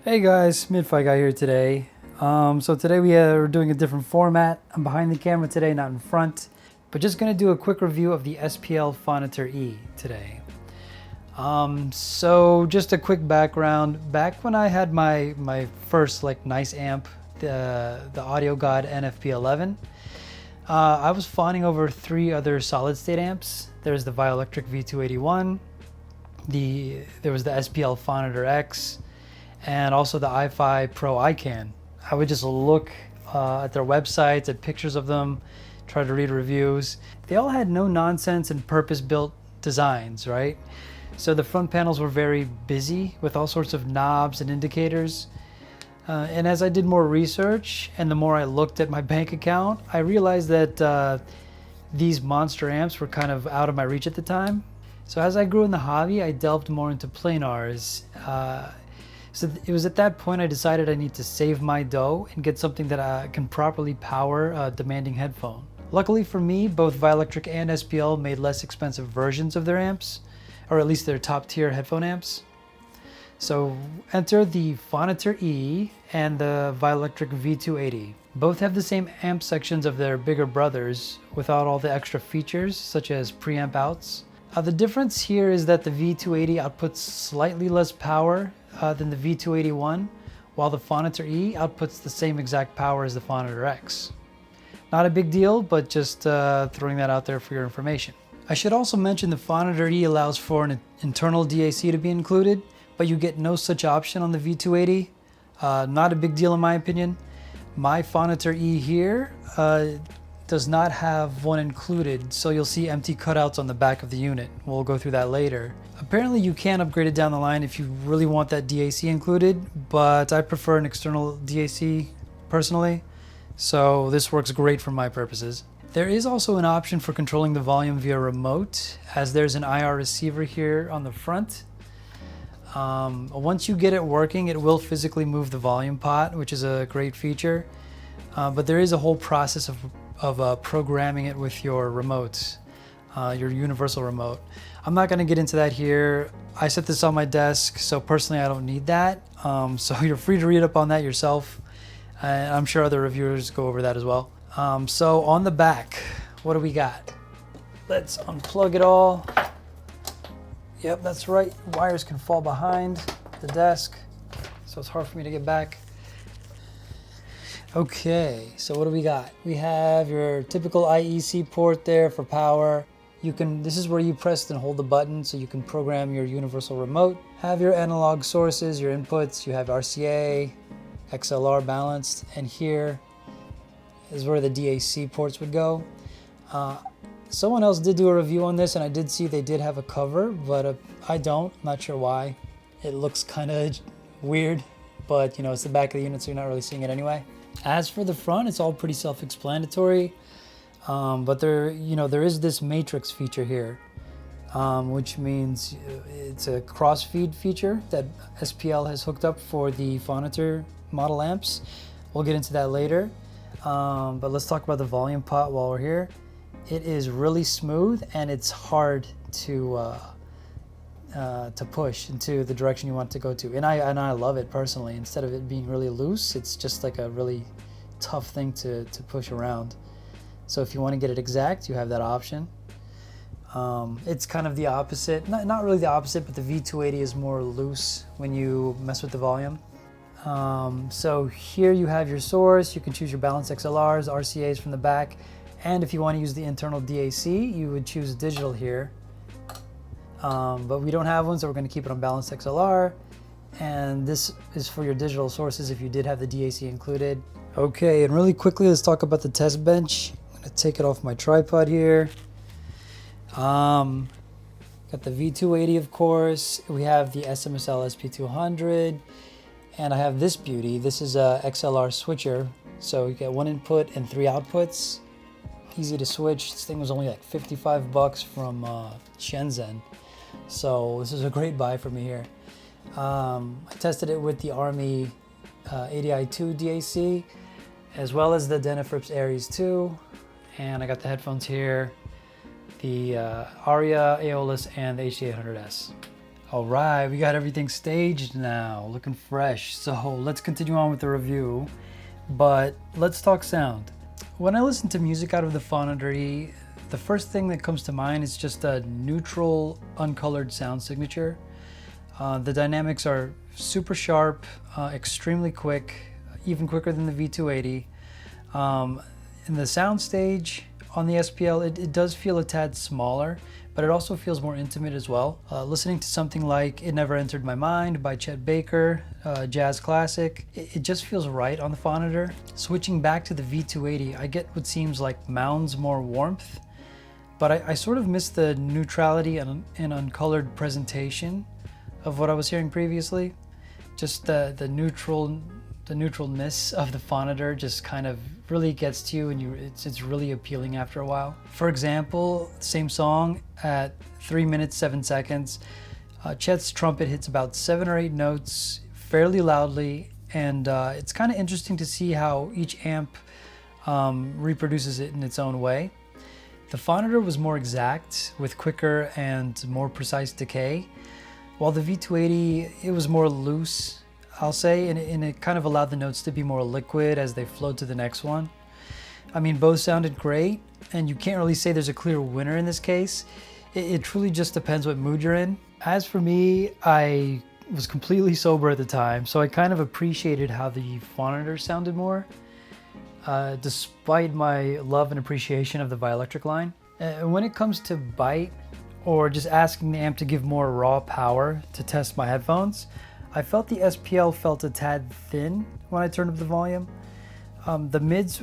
Hey guys, Mid-Fi Guy here today. So today we're doing a different format. I'm behind the camera today, not in front, but just gonna do a quick review of the SPL Phonitor E today. So just a quick background. Back when I had my first nice amp, the Audio God NFP11, I was fawning over three other solid state amps. There's the Violectric V281, there was the SPL Phonitor X, and also the i5 Pro iCan. I would just look at their websites, at pictures of them, try to read reviews. They all had no nonsense and purpose-built designs, right? So the front panels were very busy with all sorts of knobs and indicators. And as I did more research and the more I looked at my bank account, I realized that these monster amps were kind of out of my reach at the time. So as I grew in the hobby, I delved more into planars. So it was at that point I decided I need to save my dough and get something that can properly power a demanding headphone. Luckily for me, both Violectric and SPL made less expensive versions of their amps, or at least their top tier headphone amps. So enter the Phonitor E and the Violectric V280. Both have the same amp sections of their bigger brothers without all the extra features such as preamp outs. The difference here is that the V280 outputs slightly less power than the V281, while the Phonitor E outputs the same exact power as the Phonitor X. Not a big deal, but just throwing that out there for your information. I should also mention the Phonitor E allows for an internal DAC to be included, but you get no such option on the V280. Not a big deal in my opinion. My Phonitor E here does not have one included, so you'll see empty cutouts on the back of the unit. We'll go through that later. Apparently you can upgrade it down the line if you really want that DAC included, but I prefer an external DAC personally, so this works great for my purposes. There is also an option for controlling the volume via remote, as there's an IR receiver here on the front. Once you get it working, it will physically move the volume pot, which is a great feature, but there is a whole process of programming it with your remote, your universal remote. I'm not going to get into that here. I set this on my desk, so personally I don't need that. So you're free to read up on that yourself. And I'm sure other reviewers go over that as well. So on the back, what do we got? Let's unplug it all. Yep, that's right. Wires can fall behind the desk, so it's hard for me to get back. Okay, so what do we got? We have your typical IEC port there for power. This is where you press and hold the button so you can program your universal remote. Have your analog sources, your inputs, you have RCA, XLR balanced, and here is where the DAC ports would go. Someone else did do a review on this and I did see they did have a cover, but I don't, I'm not sure why. It looks kind of weird, but it's the back of the unit so you're not really seeing it anyway. As for the front, it's all pretty self-explanatory, but there is this matrix feature here, which means it's a cross-feed feature that SPL has hooked up for the Phonitor model amps. We'll get into that later, but let's talk about the volume pot while we're here. It is really smooth and it's hard to push into the direction you want to go to, and I love it personally. Instead of it being really loose, it's just like a really tough thing to push around. So if you want to get it exact, you have that option. It's kind of the opposite, not really the opposite, but the V280 is more loose when you mess with the volume. So here you have your source. You can choose your balanced XLRs, RCAs from the back, and if you want to use the internal DAC, you would choose digital here. But we don't have one, so we're going to keep it on balanced XLR. And this is for your digital sources if you did have the DAC included. Okay, and really quickly, let's talk about the test bench. I'm going to take it off my tripod here. Got the V280, of course. We have the SMSL SP200. And I have this beauty. This is a XLR switcher. So you get one input and 3 outputs. Easy to switch. This thing was only like 55 bucks from Shenzhen. So this is a great buy for me here. I tested it with the Army 80i2 DAC, as well as the Denafrips Aries 2. And I got the headphones here, the Aria, Aeolus, and the HD800S. All right, we got everything staged now, looking fresh. So let's continue on with the review, but let's talk sound. When I listen to music out of the Phonitor E, the first thing that comes to mind is just a neutral, uncolored sound signature. The dynamics are super sharp, extremely quick, even quicker than the V280. In the soundstage on the SPL, it does feel a tad smaller, but it also feels more intimate as well. Listening to something like It Never Entered My Mind by Chet Baker, jazz classic, it just feels right on the Phonitor. Switching back to the V280, I get what seems like mounds more warmth, but I sort of miss the neutrality and uncolored presentation of what I was hearing previously. Just the neutralness of the Phonitor just kind of really gets to you, and it's really appealing after a while. For example, same song at 3 minutes 7 seconds, Chet's trumpet hits about 7 or 8 notes fairly loudly, and it's kind of interesting to see how each amp reproduces it in its own way. The Phonitor was more exact with quicker and more precise decay, while the V280, it was more loose, I'll say, and it kind of allowed the notes to be more liquid as they flowed to the next one. I mean, both sounded great, and you can't really say there's a clear winner in this case. It truly just depends what mood you're in. As for me, I was completely sober at the time, so I kind of appreciated how the Phonitor sounded more, despite my love and appreciation of the Violectric line. When it comes to bite, or just asking the amp to give more raw power to test my headphones, I felt the SPL felt a tad thin when I turned up the volume. The mids,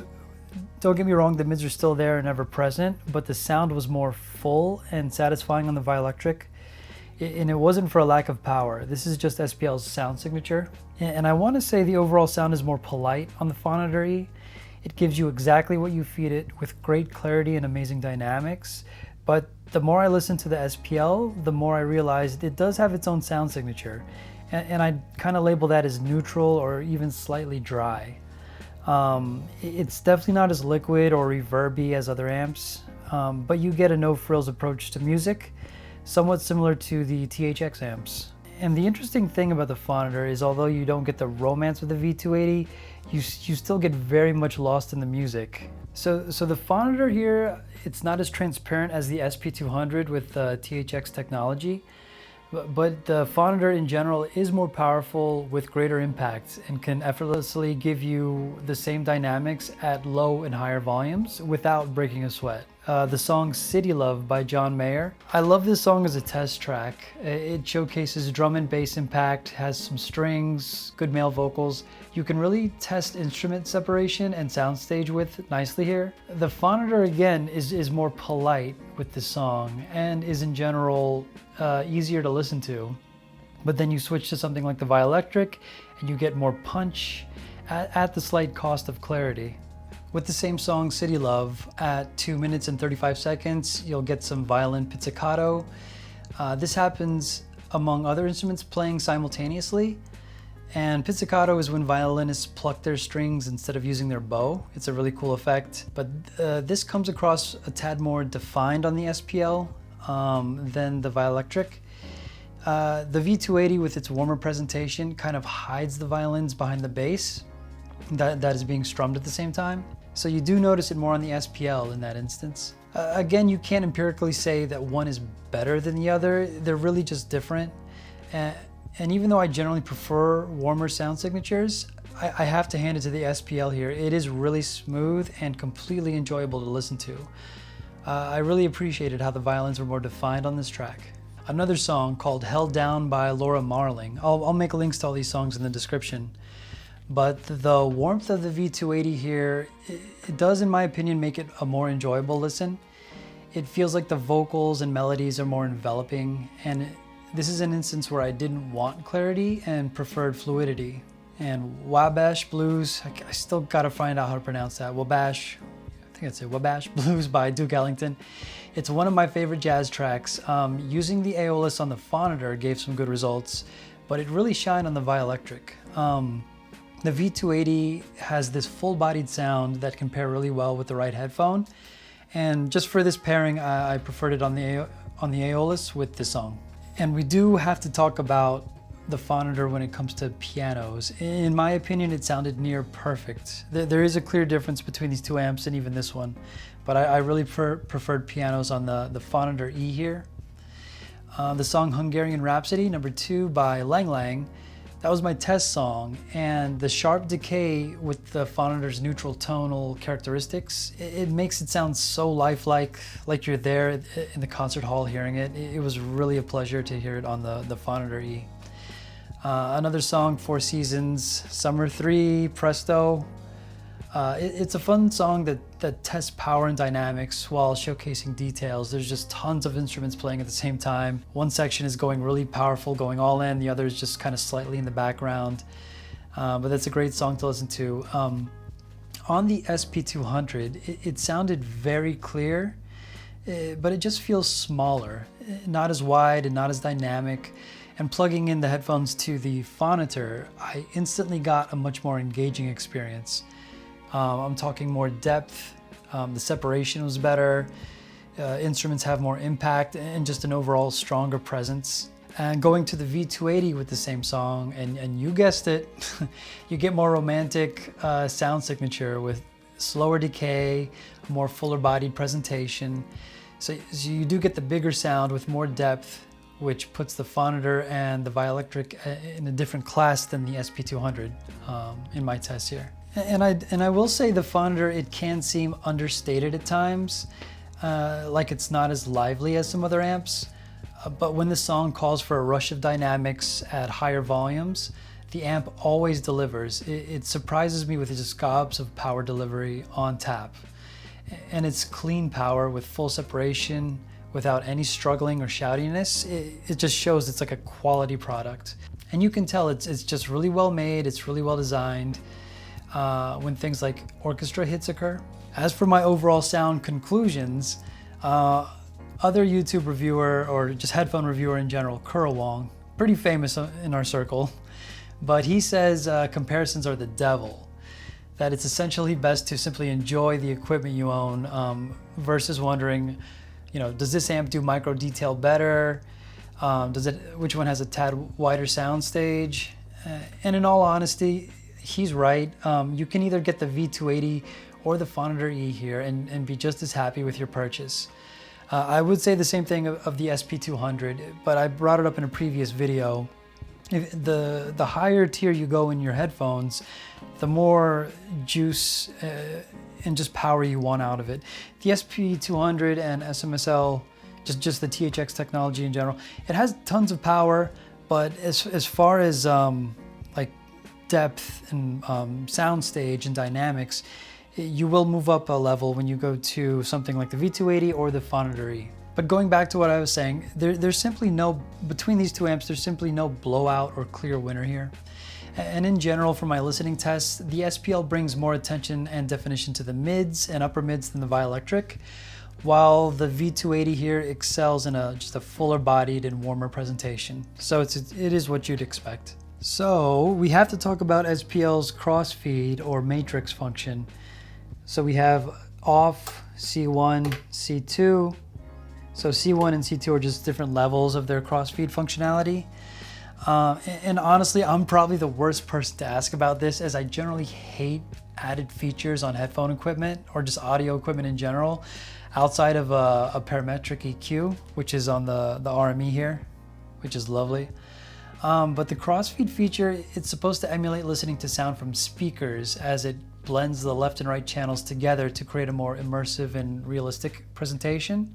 don't get me wrong, the mids are still there and ever present, but the sound was more full and satisfying on the Violectric, and it wasn't for a lack of power. This is just SPL's sound signature. And I want to say the overall sound is more polite on the Phonitor E. It gives you exactly what you feed it, with great clarity and amazing dynamics. But the more I listen to the SPL, the more I realized it does have its own sound signature. And I kind of label that as neutral or even slightly dry. It's definitely not as liquid or reverby as other amps, but you get a no-frills approach to music, somewhat similar to the THX amps. And the interesting thing about the Phonitor is, although you don't get the romance with the V280, you still get very much lost in the music. So the Phonitor here, it's not as transparent as the SP200 with THX technology, but the Phonitor in general is more powerful with greater impact and can effortlessly give you the same dynamics at low and higher volumes without breaking a sweat. The song City Love by John Mayer. I love this song as a test track. It showcases drum and bass impact, has some strings, good male vocals. You can really test instrument separation and soundstage width nicely here. The Phonitor again is more polite with this song and is in general easier to listen to. But then you switch to something like the Violectric and you get more punch at the slight cost of clarity. With the same song, City Love, at 2 minutes and 35 seconds, you'll get some violin pizzicato. This happens among other instruments playing simultaneously. And pizzicato is when violinists pluck their strings instead of using their bow. It's a really cool effect. But this comes across a tad more defined on the SPL than the Violectric. The V280 with its warmer presentation kind of hides the violins behind the bass that is being strummed at the same time. So you do notice it more on the SPL in that instance. Again, you can't empirically say that one is better than the other. They're really just different. And even though I generally prefer warmer sound signatures, I have to hand it to the SPL here. It is really smooth and completely enjoyable to listen to. I really appreciated how the violins were more defined on this track. Another song called Held Down by Laura Marling. I'll make links to all these songs in the description. But the warmth of the V280 here, it does, in my opinion, make it a more enjoyable listen. It feels like the vocals and melodies are more enveloping, and this is an instance where I didn't want clarity and preferred fluidity. And Wabash Blues, I still gotta find out how to pronounce that. Wabash, I think that's it, Wabash Blues by Duke Ellington. It's one of my favorite jazz tracks. Using the Aeolus on the Phonitor gave some good results, but it really shined on the Violectric. The V280 has this full-bodied sound that can pair really well with the right headphone, and just for this pairing, I preferred it on the Aeolus with this song. And we do have to talk about the Phonitor when it comes to pianos. In my opinion, it sounded near perfect. There is a clear difference between these two amps and even this one, but I really preferred pianos on the Phonitor E here. The song Hungarian Rhapsody, number 2 by Lang Lang, that was my test song, and the sharp decay with the Phonitor's neutral tonal characteristics, it makes it sound so lifelike, like you're there in the concert hall hearing it. It was really a pleasure to hear it on the Phonitor E. Another song, Four Seasons, Summer 3, Presto. It's a fun song that tests power and dynamics while showcasing details. There's just tons of instruments playing at the same time. One section is going really powerful, going all in. The other is just kind of slightly in the background. But that's a great song to listen to. On the SP200, it sounded very clear, but it just feels smaller. Not as wide and not as dynamic. And plugging in the headphones to the Phonitor, I instantly got a much more engaging experience. I'm talking more depth, the separation was better, instruments have more impact, and just an overall stronger presence. And going to the V280 with the same song, and you guessed it, you get more romantic sound signature with slower decay, a more fuller bodied presentation. So you do get the bigger sound with more depth, which puts the Phonitor and the Violectric in a different class than the SP200 in my test here. And I will say the Phonitor, it can seem understated at times, like it's not as lively as some other amps. But when the song calls for a rush of dynamics at higher volumes, the amp always delivers. It surprises me with just gobs of power delivery on tap. And it's clean power with full separation, without any struggling or shoutiness. It just shows it's like a quality product. And you can tell it's just really well made, it's really well designed when things like orchestra hits occur. As for my overall sound conclusions, other YouTube reviewer, or just headphone reviewer in general, Kuro Wong, pretty famous in our circle, but he says comparisons are the devil. That it's essentially best to simply enjoy the equipment you own versus wondering, does this amp do micro detail better? Which one has a tad wider sound stage? And in all honesty, he's right. You can either get the V280 or the Phonitor E here and be just as happy with your purchase. I would say the same thing of the SP200, but I brought it up in a previous video. The higher tier you go in your headphones, the more juice and just power you want out of it. The SP200 and SMSL, just the THX technology in general, it has tons of power, but as far as like depth and sound stage and dynamics, you will move up a level when you go to something like the V280 or the Phonitor E. But going back to what I was saying, there's simply between these two amps, there's simply no blowout or clear winner here. And in general, for my listening tests, the SPL brings more attention and definition to the mids and upper mids than the Violectric, while the V280 here excels in just a fuller bodied and warmer presentation. So it is what you'd expect. So we have to talk about SPL's crossfeed or matrix function. So we have off, C1, C2. So C1 and C2 are just different levels of their crossfeed functionality. And honestly, I'm probably the worst person to ask about this, as I generally hate added features on headphone equipment or just audio equipment in general, outside of a parametric EQ, which is on the RME here, which is lovely. But the crossfeed feature, it's supposed to emulate listening to sound from speakers as it blends the left and right channels together to create a more immersive and realistic presentation.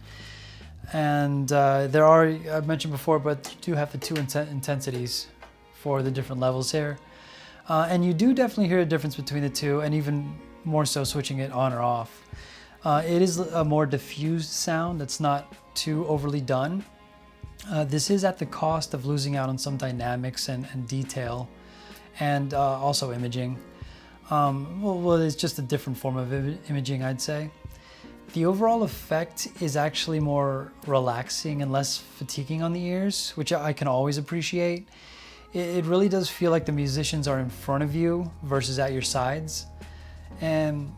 And there are, I've mentioned before, but you do have the two intensities for the different levels here. And you do definitely hear a difference between the two, and even more so switching it on or off. It is a more diffused sound that's not too overly done. This is at the cost of losing out on some dynamics and detail, and also imaging. Well, it's just a different form of imaging, I'd say. The overall effect is actually more relaxing and less fatiguing on the ears, which I can always appreciate. It really does feel like the musicians are in front of you versus at your sides. And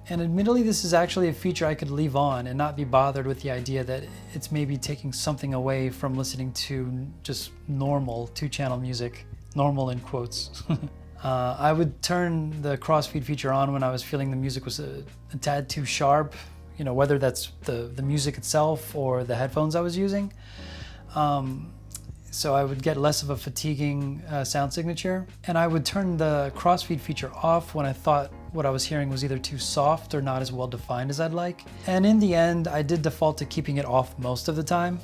And admittedly, this is actually a feature I could leave on and not be bothered with the idea that it's maybe taking something away from listening to just normal 2-channel music, normal in quotes. I would turn the crossfeed feature on when I was feeling the music was a tad too sharp, you know, whether that's the music itself or the headphones I was using. So I would get less of a fatiguing sound signature. And I would turn the crossfeed feature off when I thought what I was hearing was either too soft or not as well defined as I'd like. And in the end, I did default to keeping it off most of the time.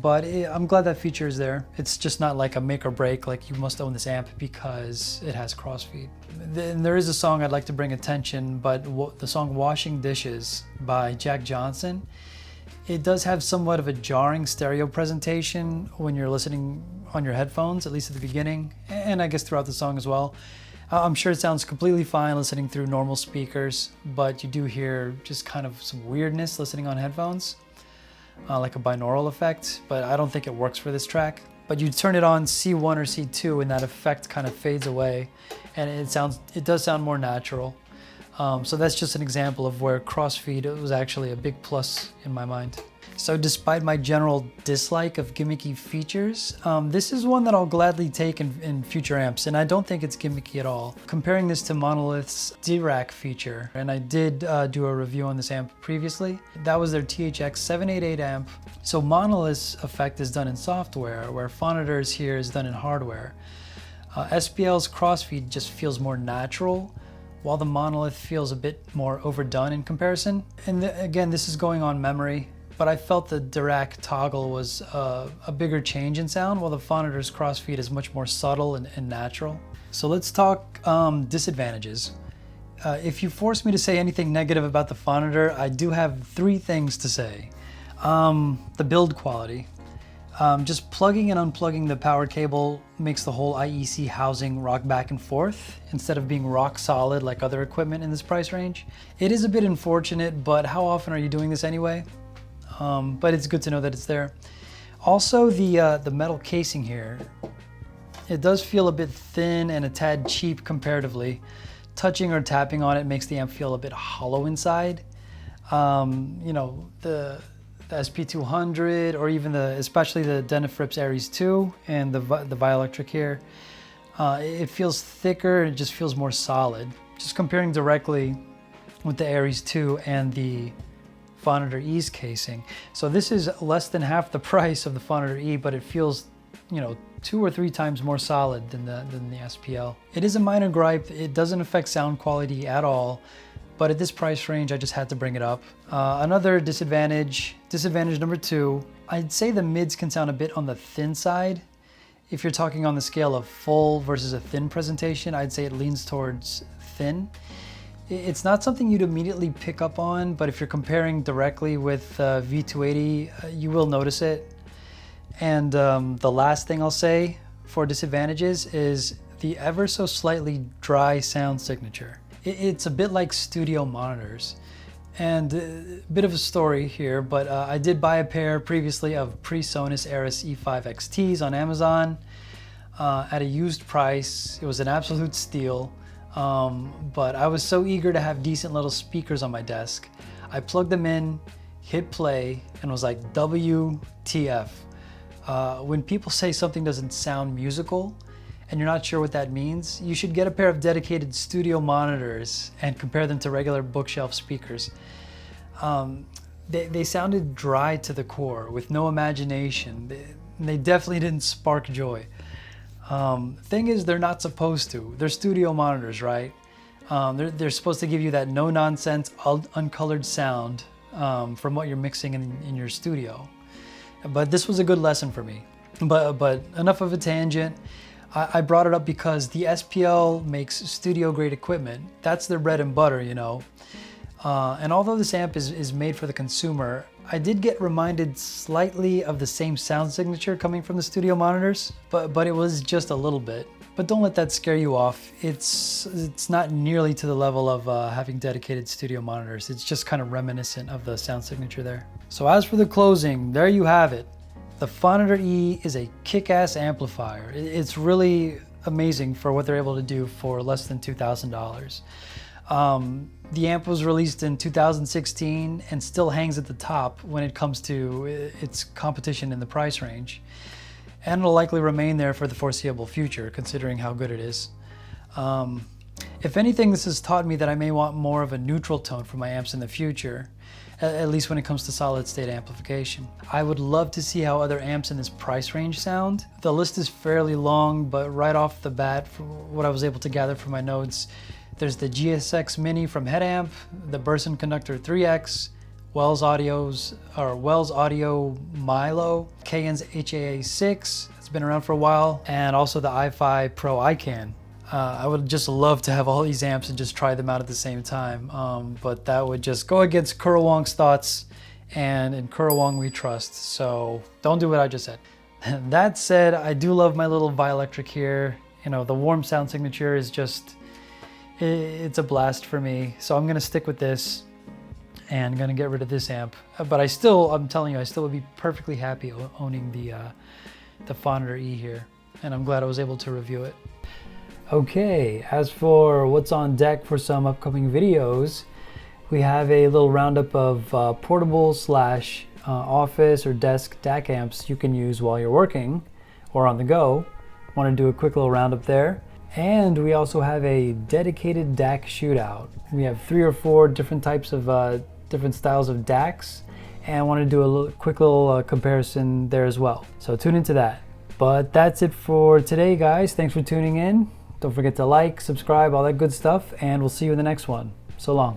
But I'm glad that feature is there. It's just not like a make or break, like you must own this amp because it has crossfeed. And there is a song I'd like to bring attention, but the song Washing Dishes by Jack Johnson, it does have somewhat of a jarring stereo presentation when you're listening on your headphones, at least at the beginning, and I guess throughout the song as well. I'm sure it sounds completely fine listening through normal speakers, but you do hear just kind of some weirdness listening on headphones. Like a binaural effect, but I don't think it works for this track. But you turn it on C1 or C2 and that effect kind of fades away and it does sound more natural. So that's just an example of where crossfeed was actually a big plus in my mind. So despite my general dislike of gimmicky features, this is one that I'll gladly take in future amps, and I don't think it's gimmicky at all. Comparing this to Monolith's DRAC feature, and I did do a review on this amp previously. That was their THX 788 amp. So Monolith's effect is done in software, where Phonitor's here is done in hardware. SPL's crossfeed just feels more natural, while the Monolith feels a bit more overdone in comparison. And again, this is going on memory, but I felt the DRAC toggle was a bigger change in sound, while the Phonitor's crossfeed is much more subtle and natural. So let's talk disadvantages. If you force me to say anything negative about the Phonitor, I do have 3 things to say. The build quality. Just plugging and unplugging the power cable makes the whole IEC housing rock back and forth instead of being rock solid like other equipment in this price range. It is a bit unfortunate, but how often are you doing this anyway? But it's good to know that it's there. Also, the metal casing here, it does feel a bit thin and a tad cheap comparatively. Touching or tapping on it makes the amp feel a bit hollow inside. You know, the SP200 or even especially the Denafrips Aries 2 and the Violectric here, it feels thicker and it just feels more solid. Just comparing directly with the Aries 2 and the Phonitor E's casing. So this is less than half the price of the Phonitor E, but it feels, you know, 2 or 3 times more solid than the SPL. It is a minor gripe. It doesn't affect sound quality at all, but at this price range, I just had to bring it up. Another disadvantage number 2, I'd say the mids can sound a bit on the thin side. If you're talking on the scale of full versus a thin presentation, I'd say it leans towards thin. It's not something you'd immediately pick up on, but if you're comparing directly with V280, you will notice it. And the last thing I'll say for disadvantages is the ever so slightly dry sound signature. It's a bit like studio monitors. And a bit of a story here, but I did buy a pair previously of PreSonus Eris E5 XTs on Amazon at a used price. It was an absolute steal. But I was so eager to have decent little speakers on my desk. I plugged them in, hit play, and was like, WTF. When people say something doesn't sound musical, and you're not sure what that means, you should get a pair of dedicated studio monitors and compare them to regular bookshelf speakers. They sounded dry to the core, with no imagination. They definitely didn't spark joy. Thing is, they're not supposed to. They're studio monitors, right? They're supposed to give you that no-nonsense, uncolored sound from what you're mixing in your studio. But this was a good lesson for me. But enough of a tangent. I brought it up because the SPL makes studio-grade equipment. That's their bread and butter, you know. And although this amp is made for the consumer, I did get reminded slightly of the same sound signature coming from the studio monitors, but it was just a little bit. But don't let that scare you off. It's not nearly to the level of having dedicated studio monitors. It's just kind of reminiscent of the sound signature there. So as for the closing, there you have it. The Phonitor E is a kick-ass amplifier. It's really amazing for what they're able to do for less than $2,000. The amp was released in 2016 and still hangs at the top when it comes to its competition in the price range. And it'll likely remain there for the foreseeable future, considering how good it is. If anything, this has taught me that I may want more of a neutral tone for my amps in the future, at least when it comes to solid state amplification. I would love to see how other amps in this price range sound. The list is fairly long, but right off the bat, from what I was able to gather from my notes, there's the GSX Mini from Headamp, the Burson Conductor 3X, Wells Audio Milo, KN's HAA6, it's been around for a while, and also the i5 Pro ICANN. I would just love to have all these amps and just try them out at the same time, but that would just go against Kurawong's thoughts, and in Kurawong we trust, so don't do what I just said. That said, I do love my little Violectric here. You know, the warm sound signature is just, it's a blast for me, so I'm gonna stick with this and gonna get rid of this amp. But I'm telling you, I still would be perfectly happy owning the Phonitor E here, and I'm glad I was able to review it. Okay, as for what's on deck for some upcoming videos, we have a little roundup of portable / office or desk DAC amps you can use while you're working or on the go. Want to do a quick little roundup there. And we also have a dedicated DAC shootout. We have 3 or 4 different types of different styles of DACs, and I want to do a quick little comparison there as well. So tune into that. But that's it for today, guys. Thanks for tuning in. Don't forget to like, subscribe, all that good stuff, and we'll see you in the next one. So long.